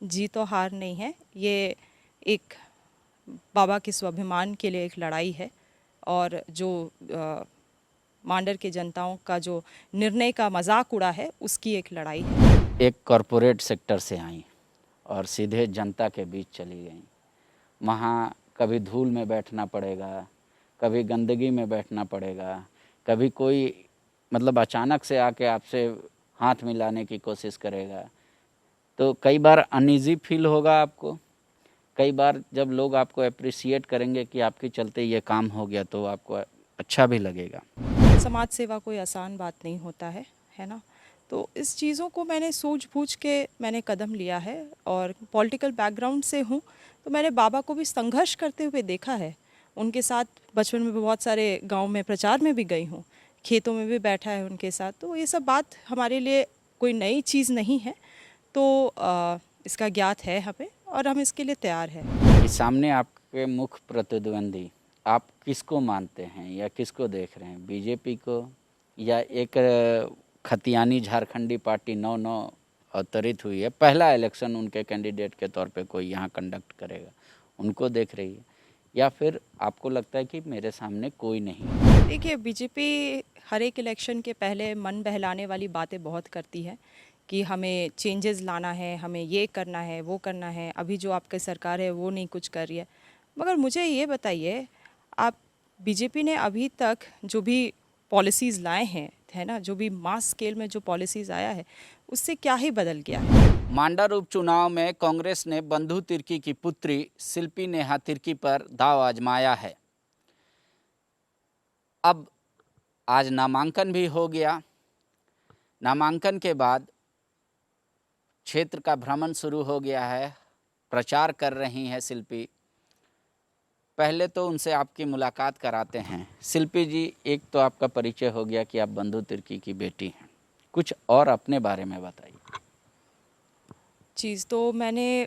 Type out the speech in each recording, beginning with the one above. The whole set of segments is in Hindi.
जीत और हार नहीं है, ये एक बाबा के स्वाभिमान के लिए एक लड़ाई है। और जो मांडर के जनताओं का जो निर्णय का मजाक उड़ा है, उसकी एक लड़ाई है। एक कॉरपोरेट सेक्टर से आई और सीधे जनता के बीच चली गई। वहाँ कभी धूल में बैठना पड़ेगा, कभी गंदगी में बैठना पड़ेगा, कभी कोई मतलब अचानक से आके आपसे हाथ मिलाने की कोशिश करेगा। तो कई बार अनईजी फील होगा आपको, कई बार जब लोग आपको अप्रिशिएट करेंगे कि आपके चलते ये काम हो गया तो आपको अच्छा भी लगेगा। समाज सेवा कोई आसान बात नहीं होता है ना। तो इस चीज़ों को मैंने सूझबूझ के मैंने कदम लिया है। और पॉलिटिकल बैकग्राउंड से हूँ, तो मैंने बाबा को भी संघर्ष करते हुए देखा है। उनके साथ बचपन में भी बहुत सारे गांव में प्रचार में भी गई हूँ, खेतों में भी बैठा है उनके साथ। तो ये सब बात हमारे लिए कोई नई चीज़ नहीं है। तो इसका ज्ञात है हमें और हम इसके लिए तैयार हैं। कि सामने आपके मुख्य प्रतिद्वंदी आप किसको मानते हैं या किसको देख रहे हैं, बीजेपी को या एक खतियानी झारखंडी पार्टी 9-9 अवतरित हुई है, पहला इलेक्शन उनके कैंडिडेट के तौर पे कोई यहाँ कंडक्ट करेगा, उनको देख रही है, या फिर आपको लगता है कि मेरे सामने कोई नहीं? देखिए, बीजेपी हर एक इलेक्शन के पहले मन बहलाने वाली बातें बहुत करती है कि हमें चेंजेस लाना है, हमें ये करना है, वो करना है। अभी जो आपकी सरकार है वो नहीं कुछ कर रही है। मगर मुझे ये बताइए, आप बीजेपी ने अभी तक जो भी पॉलिसीज़ लाए हैं, है ना, जो भी मास स्केल में जो पॉलिसीज़ आया है, उससे क्या ही बदल गया है। मांडर उपचुनाव में कांग्रेस ने बंधु तिर्की की पुत्री शिल्पी नेहा तिर्की पर दांव आजमाया है। अब आज नामांकन भी हो गया। नामांकन के बाद क्षेत्र का भ्रमण शुरू हो गया है, प्रचार कर रही हैं शिल्पी। पहले तो उनसे आपकी मुलाकात कराते हैं। शिल्पी जी, एक तो आपका परिचय हो गया कि आप बंधु तिर्की की बेटी हैं, कुछ और अपने बारे में बताइए। चीज़ तो मैंने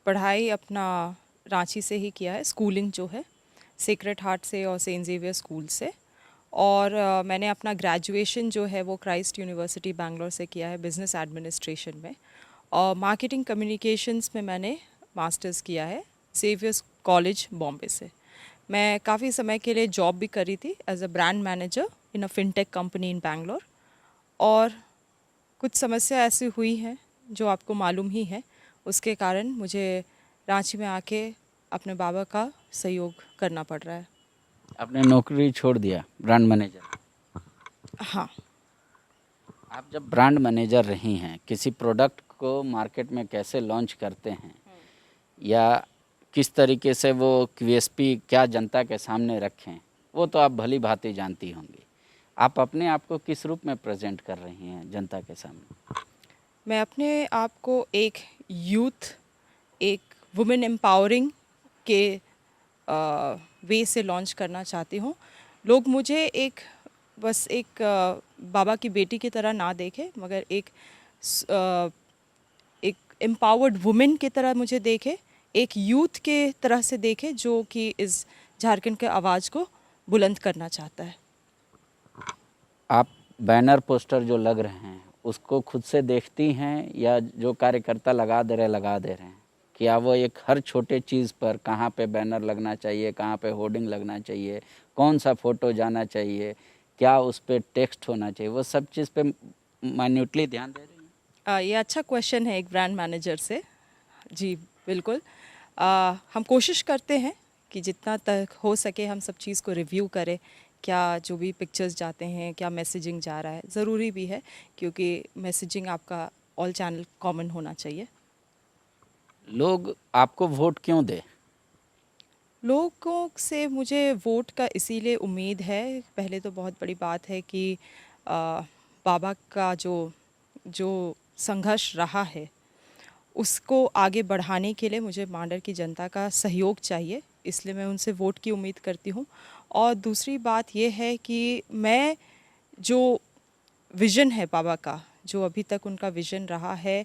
पढ़ाई अपना रांची से ही किया है, स्कूलिंग जो है सेक्रेड हार्ट से और सेंट ज़ेवियर स्कूल से। और मैंने अपना ग्रेजुएशन जो है वो क्राइस्ट यूनिवर्सिटी बैंगलोर से किया है, बिज़नेस एडमिनिस्ट्रेशन में। और मार्केटिंग कम्युनिकेशंस में मैंने मास्टर्स किया है ज़ेवियर्स कॉलेज बॉम्बे से। मैं काफ़ी समय के लिए जॉब भी करी थी as a brand manager in a fintech company in Bangalore. और कुछ समस्या ऐसी हुई है जो आपको मालूम ही है, उसके कारण मुझे रांची में आके अपने बाबा का सहयोग करना पड़ रहा है। आपने नौकरी छोड़ दिया ब्रांड मैनेजर? हाँ। आप जब ब्रांड मैनेजर रही हैं, किसी प्रोडक्ट को मार्केट में कैसे लॉन्च करते हैं या किस तरीके से वो क्यूएसपी क्या जनता के सामने रखें, वो तो आप भली भांति जानती होंगी। आप अपने आप को किस रूप में प्रेजेंट कर रही हैं जनता के सामने? मैं अपने आप को एक यूथ, एक वुमेन एम्पावरिंग के वे से लॉन्च करना चाहती हूँ। लोग मुझे एक बस एक बाबा की बेटी की तरह ना देखें, मगर एक एम्पावर्ड वुमेन की तरह मुझे देखें, एक यूथ के तरह से देखें जो कि इस झारखंड के आवाज़ को बुलंद करना चाहता है। आप बैनर पोस्टर जो लग रहे हैं उसको खुद से देखती हैं या जो कार्यकर्ता लगा दे रहे हैं? क्या वो एक हर छोटे चीज़ पर कहाँ पे बैनर लगना चाहिए, कहाँ पे होर्डिंग लगना चाहिए, कौन सा फ़ोटो जाना चाहिए, क्या उस पर टेक्स्ट होना चाहिए, वो सब चीज़ पे माइन्यूटली ध्यान दे रही हैं? ये अच्छा क्वेश्चन है एक ब्रांड मैनेजर से। जी बिल्कुल। हम कोशिश करते हैं कि जितना तक हो सके हम सब चीज़ को रिव्यू करें, क्या जो भी पिक्चर्स जाते हैं क्या मैसेजिंग जा रहा है। ज़रूरी भी है क्योंकि मैसेजिंग आपका ऑल चैनल कॉमन होना चाहिए। लोग आपको वोट क्यों दें? लोगों से मुझे वोट का इसीलिए उम्मीद है। पहले तो बहुत बड़ी बात है कि बाबा का जो जो संघर्ष रहा है उसको आगे बढ़ाने के लिए मुझे मांडर की जनता का सहयोग चाहिए, इसलिए मैं उनसे वोट की उम्मीद करती हूँ। और दूसरी बात ये है कि मैं जो विज़न है बाबा का, जो अभी तक उनका विज़न रहा है,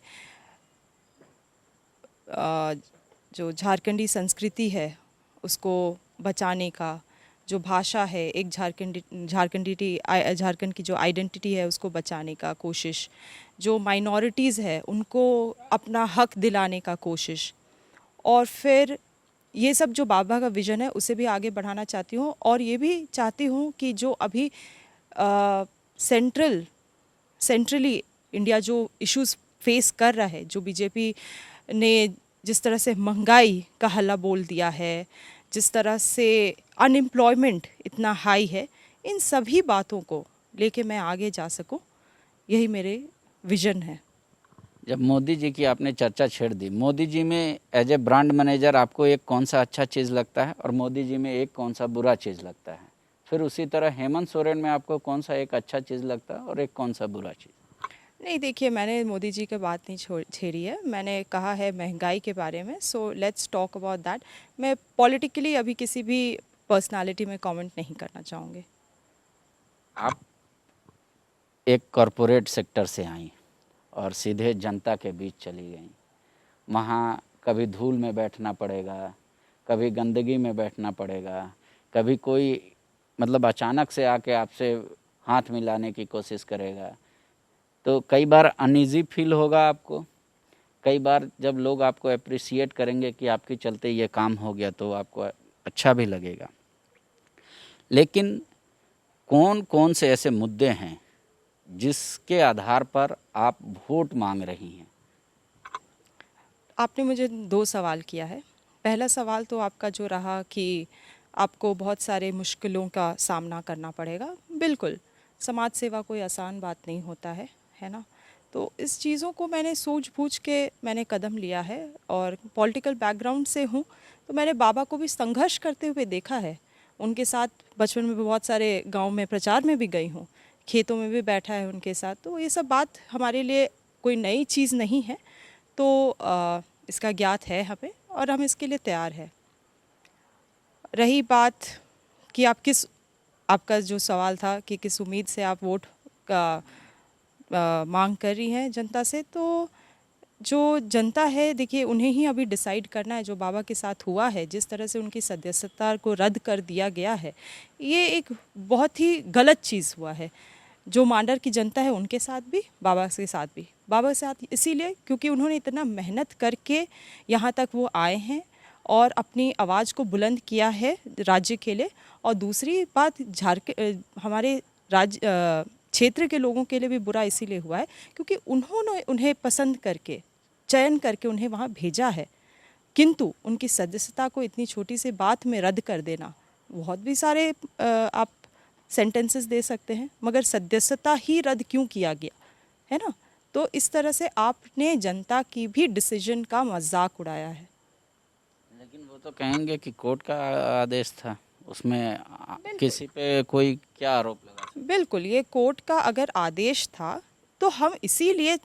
जो झारखंडी संस्कृति है उसको बचाने का, जो भाषा है, एक झारखंड की जो आइडेंटिटी है उसको बचाने का कोशिश, जो माइनॉरिटीज़ है उनको अपना हक दिलाने का कोशिश, और फिर ये सब जो बाबा का विज़न है उसे भी आगे बढ़ाना चाहती हूँ। और ये भी चाहती हूँ कि जो अभी सेंट्रली इंडिया जो इश्यूज फेस कर रहा है, जो बीजेपी ने जिस तरह से महंगाई का हल्ला बोल दिया है, जिस तरह से अनएम्प्लॉयमेंट इतना हाई है, इन सभी बातों को लेके मैं आगे जा सकूं, यही मेरे विजन है। जब मोदी जी की आपने चर्चा छेड़ दी, मोदी जी में एज ए ब्रांड मैनेजर आपको एक कौन सा अच्छा चीज़ लगता है और मोदी जी में एक कौन सा बुरा चीज़ लगता है? फिर उसी तरह हेमंत सोरेन में आपको कौन सा एक अच्छा चीज़ लगता है और एक कौन सा बुरा चीज़? नहीं, देखिए, मैंने मोदी जी की बात नहीं छेड़ी है, मैंने कहा है महंगाई के बारे में। So let's talk about that. मैं पॉलिटिकली अभी किसी भी पर्सनालिटी में कमेंट नहीं करना चाहूँगी। आप एक कॉरपोरेट सेक्टर से आई और सीधे जनता के बीच चली गई। वहाँ कभी धूल में बैठना पड़ेगा, कभी गंदगी में बैठना पड़ेगा, कभी कोई मतलब अचानक से आके आपसे हाथ मिलाने की कोशिश करेगा, तो कई बार अनईज़ी फील होगा आपको। कई बार जब लोग आपको अप्रिशिएट करेंगे कि आपके चलते ये काम हो गया तो आपको अच्छा भी लगेगा। लेकिन कौन कौन से ऐसे मुद्दे हैं जिसके आधार पर आप वोट मांग रही हैं? आपने मुझे 2 सवाल किया है। पहला सवाल तो आपका जो रहा कि आपको बहुत सारे मुश्किलों का सामना करना पड़ेगा। बिल्कुल, समाज सेवा कोई आसान बात नहीं होता है ना? तो इस चीज़ों को मैंने सूझ-बूझ के मैंने कदम लिया है, और पॉलिटिकल बैकग्राउंड से हूँ, तो मैंने बाबा को भी संघर्ष करते हुए देखा है। उनके साथ बचपन में भी बहुत सारे गाँव में प्रचार में भी गई हूँ, खेतों में भी बैठा है उनके साथ। तो ये सब बात हमारे लिए कोई नई चीज़ नहीं है। तो इसका ज्ञात है हमें, और हम इसके लिए तैयार हैं। रही बात कि आपका जो सवाल था कि किस उम्मीद से आप वोट का मांग कर रही हैं जनता से, तो जो जनता है, देखिए, उन्हें ही अभी डिसाइड करना है। जो बाबा के साथ हुआ है, जिस तरह से उनकी सदस्यता को रद्द कर दिया गया है, ये एक बहुत ही गलत चीज़ हुआ है। जो मांडर की जनता है उनके साथ भी, बाबा के साथ भी। बाबा के साथ इसीलिए क्योंकि उन्होंने इतना मेहनत करके यहाँ तक वो आए हैं और अपनी आवाज़ को बुलंद किया है राज्य के लिए। और दूसरी बात, हमारे राज्य क्षेत्र के लोगों के लिए भी बुरा इसीलिए हुआ है क्योंकि उन्होंने उन्हें पसंद करके, चयन करके उन्हें वहाँ भेजा है, किंतु उनकी सदस्यता को इतनी छोटी सी बात में रद्द कर देना, बहुत भी सारे आप सेंटेंसेस दे सकते हैं, मगर सदस्यता ही रद्द क्यों किया गया, है ना? तो इस तरह से आपने जनता की भी डिसीजन का मजाक उड़ाया है। लेकिन वो तो कहेंगे कि कोर्ट का आदेश था, उसमें किसी पे कोई क्या आरोप लगा सकते? बिल्कुल, ये कोर्ट का अगर आदेश था तो हम इसीलिए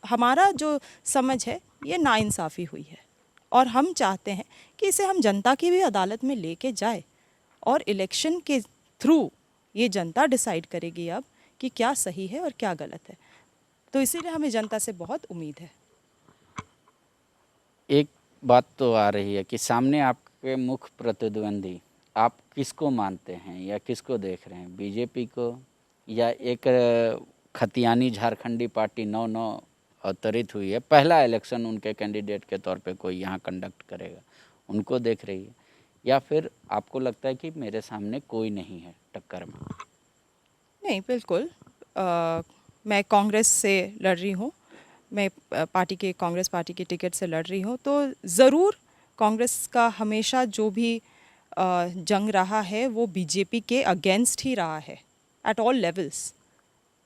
हमारा जो समझ है, ये नाइंसाफ़ी हुई है, और हम चाहते हैं कि इसे हम जनता की भी अदालत में लेके जाए, और इलेक्शन के थ्रू ये जनता डिसाइड करेगी अब कि क्या सही है और क्या गलत है। तो इसीलिए हमें जनता से बहुत उम्मीद है। एक बात तो आ रही है कि सामने आपके मुख्य प्रतिद्वंदी, आप किसको मानते हैं या किसको देख रहे हैं? बीजेपी को, या एक खतियानी झारखंडी पार्टी नौ अवतरित हुई है, पहला इलेक्शन उनके कैंडिडेट के तौर पे कोई यहाँ कंडक्ट करेगा, उनको देख रही है, या फिर आपको लगता है कि मेरे सामने कोई नहीं है टक्कर में? नहीं, बिल्कुल, मैं कांग्रेस से लड़ रही हूँ। मैं कांग्रेस पार्टी के टिकट से लड़ रही हूँ, तो ज़रूर कांग्रेस का हमेशा जो भी जंग रहा है वो बीजेपी के अगेंस्ट ही रहा है, एट ऑल लेवल्स।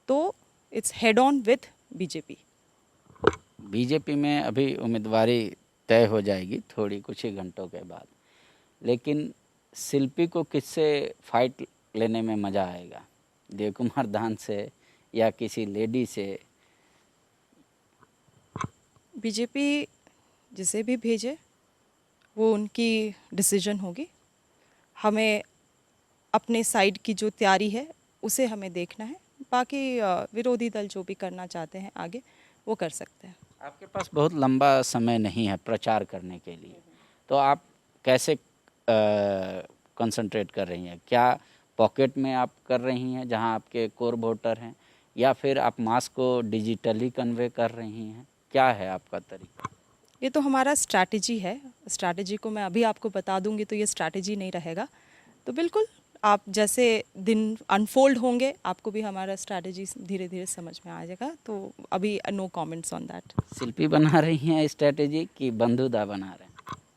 तो its head on with BJP. BJP में अभी उम्मीदवारी तय हो जाएगी थोड़ी कुछ ही घंटों के बाद, लेकिन शिल्पी को किससे फाइट लेने में मज़ा आएगा? देव कुमार दान से या किसी लेडी से? बीजेपी जिसे भी भेजे वो उनकी डिसीजन होगी। हमें अपने साइड की जो तैयारी है उसे हमें देखना है। बाकी विरोधी दल जो भी करना चाहते हैं आगे, वो कर सकते हैं। आपके पास बहुत लंबा समय नहीं है प्रचार करने के लिए, तो आप कैसे कंसंट्रेट कर रही हैं? क्या पॉकेट में आप कर रही हैं जहां आपके कोर वोटर हैं, या फिर आप मास को डिजिटली कन्वे कर रही हैं? क्या है आपका तरीका? ये तो हमारा स्ट्रैटेजी है। स्ट्रैटेजी को मैं अभी आपको बता दूंगी तो ये स्ट्रैटेजी नहीं रहेगा। तो बिल्कुल आप जैसे दिन अनफोल्ड होंगे आपको भी हमारा स्ट्रैटेजी धीरे धीरे समझ में आ जाएगा। तो अभी नो कमेंट्स ऑन दैट। शिल्पी बना रही हैं स्ट्रैटेजी कि बंधुदा बना रहे हैं?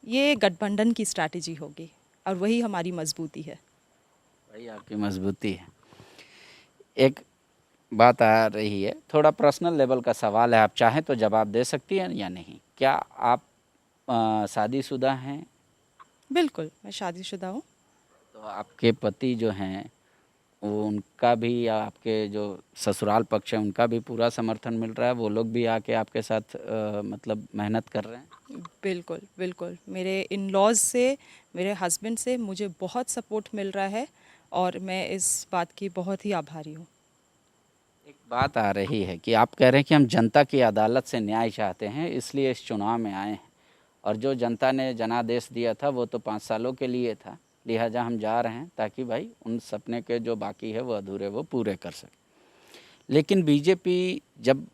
ये गठबंधन की स्ट्रैटेजी होगी और वही हमारी मजबूती है। वही आपकी मजबूती है। एक बात आ रही है, थोड़ा पर्सनल लेवल का सवाल है, आप चाहें तो जवाब दे सकती हैं या नहीं। क्या आप शादीशुदा हैं? बिल्कुल मैं शादीशुदा हूँ। तो आपके पति जो हैं वो, उनका भी या आपके जो ससुराल पक्ष है उनका भी पूरा समर्थन मिल रहा है? वो लोग भी आके आपके साथ मतलब मेहनत कर रहे हैं? बिल्कुल बिल्कुल, मेरे इन लॉज से, मेरे हस्बैंड से मुझे बहुत सपोर्ट मिल रहा है और मैं इस बात की बहुत ही आभारी हूँ। एक बात आ रही है कि आप कह रहे हैं कि हम जनता की अदालत से न्याय चाहते हैं, इसलिए इस चुनाव में आए हैं, और जो जनता ने जनादेश दिया था वो तो 5 सालों के लिए था, लिहाजा हम जा रहे हैं ताकि भाई उन सपने के जो बाकी है वो अधूरे वो पूरे कर सकें। लेकिन बीजेपी जब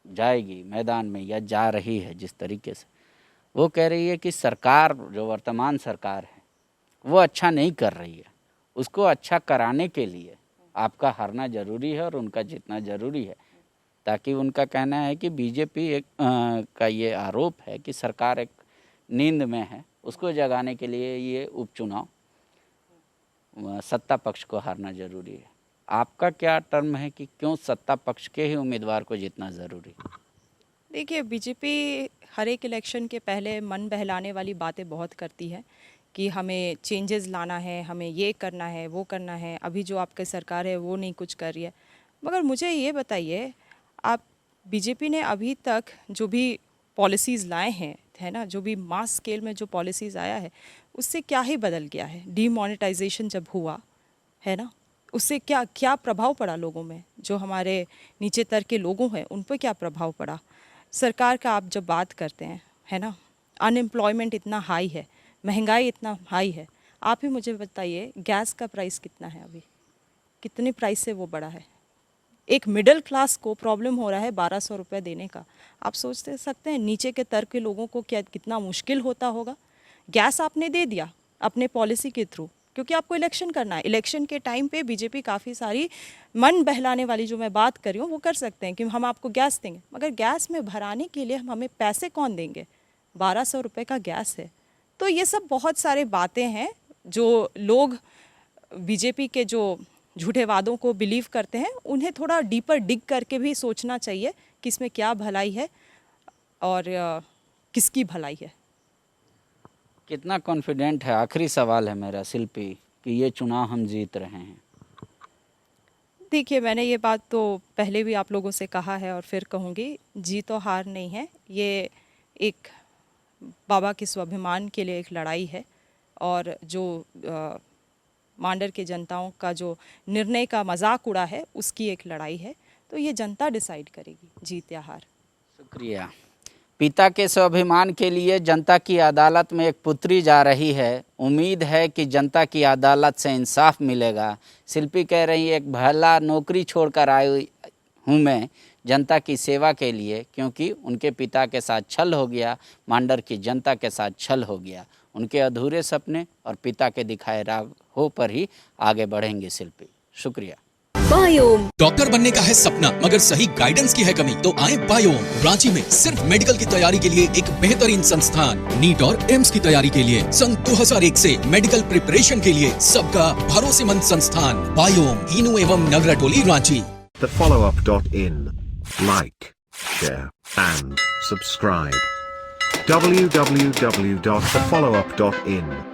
जाएगी मैदान में, या जा रही है जिस तरीके से, वो कह रही है कि सरकार, जो वर्तमान सरकार है, वो अच्छा नहीं कर रही है, उसको अच्छा कराने के लिए आपका हारना ज़रूरी है और उनका जीतना ज़रूरी है। ताकि उनका कहना है कि बीजेपी का ये आरोप है कि सरकार एक नींद में है, उसको जगाने के लिए ये उपचुनाव सत्ता पक्ष को हारना ज़रूरी है। आपका क्या टर्म है कि क्यों सत्ता पक्ष के ही उम्मीदवार को जीतना ज़रूरी है? देखिए, बीजेपी हर एक इलेक्शन के पहले मन बहलाने वाली बातें बहुत करती है कि हमें चेंजेस लाना है, हमें ये करना है, वो करना है। अभी जो आपकी सरकार है वो नहीं कुछ कर रही है। मगर मुझे ये बताइए, आप बीजेपी ने अभी तक जो भी पॉलिसीज़ लाए हैं, है ना, जो भी मास स्केल में जो पॉलिसीज़ आया है, उससे क्या ही बदल गया है? डीमोनेटाइजेशन जब हुआ है ना, उससे क्या क्या प्रभाव पड़ा लोगों में? जो हमारे नीचे तर के लोगों हैं उन पर क्या प्रभाव पड़ा? सरकार का आप जब बात करते हैं, है ना, अनएम्प्लॉयमेंट इतना हाई है, महंगाई इतना हाई है। आप ही मुझे बताइए, गैस का प्राइस कितना है अभी? कितने प्राइस से वो बढ़ा है? एक मिडिल क्लास को प्रॉब्लम हो रहा है 1200 रुपये देने का। आप सोच सकते हैं नीचे के तर के लोगों को क्या कितना मुश्किल होता होगा। गैस आपने दे दिया अपने पॉलिसी के थ्रू, क्योंकि आपको इलेक्शन करना है। इलेक्शन के टाइम पे बीजेपी काफ़ी सारी मन बहलाने वाली जो मैं बात कर रही हूँ वो कर सकते हैं कि हम आपको गैस देंगे, मगर गैस में भराने के लिए हमें पैसे कौन देंगे? 1200 रुपये का गैस है। तो ये सब बहुत सारे बातें हैं जो लोग बीजेपी के जो झूठे वादों को बिलीव करते हैं, उन्हें थोड़ा डीपर डिग करके भी सोचना चाहिए कि इसमें क्या भलाई है और किसकी भलाई है। कितना कॉन्फिडेंट है, आखिरी सवाल है मेरा शिल्पी, कि ये चुनाव हम जीत रहे हैं? देखिए, मैंने ये बात तो पहले भी आप लोगों से कहा है और फिर कहूँगी, जीत और हार नहीं है, ये एक बाबा के स्वाभिमान के लिए एक लड़ाई है। और जो मांडर के जनताओं का जो निर्णय का मजाक उड़ा है उसकी एक लड़ाई है। तो ये जनता डिसाइड करेगी जीत या हार। शुक्रिया। पिता के स्वाभिमान के लिए जनता की अदालत में एक पुत्री जा रही है। उम्मीद है कि जनता की अदालत से इंसाफ मिलेगा। शिल्पी कह रही है, एक भला नौकरी छोड़कर आई हूँ मैं जनता की सेवा के लिए, क्योंकि उनके पिता के साथ छल हो गया, मांडर की जनता के साथ छल हो गया। उनके अधूरे सपने और पिता के दिखाए राहों पर ही आगे बढ़ेंगे शिल्पी। शुक्रिया। बायोम। डॉक्टर बनने का है सपना, मगर सही गाइडेंस की है कमी, तो आए बायोम। रांची में सिर्फ मेडिकल की तैयारी के लिए एक बेहतरीन संस्थान, नीट और एम्स की तैयारी के लिए सन 2001 से मेडिकल प्रिपरेशन के लिए सबका भरोसेमंद संस्थान बायोम, हीनू एवं नगरा टोली, Ranchi. thefollowup.in. Like, share, and subscribe. www.thefollowup.in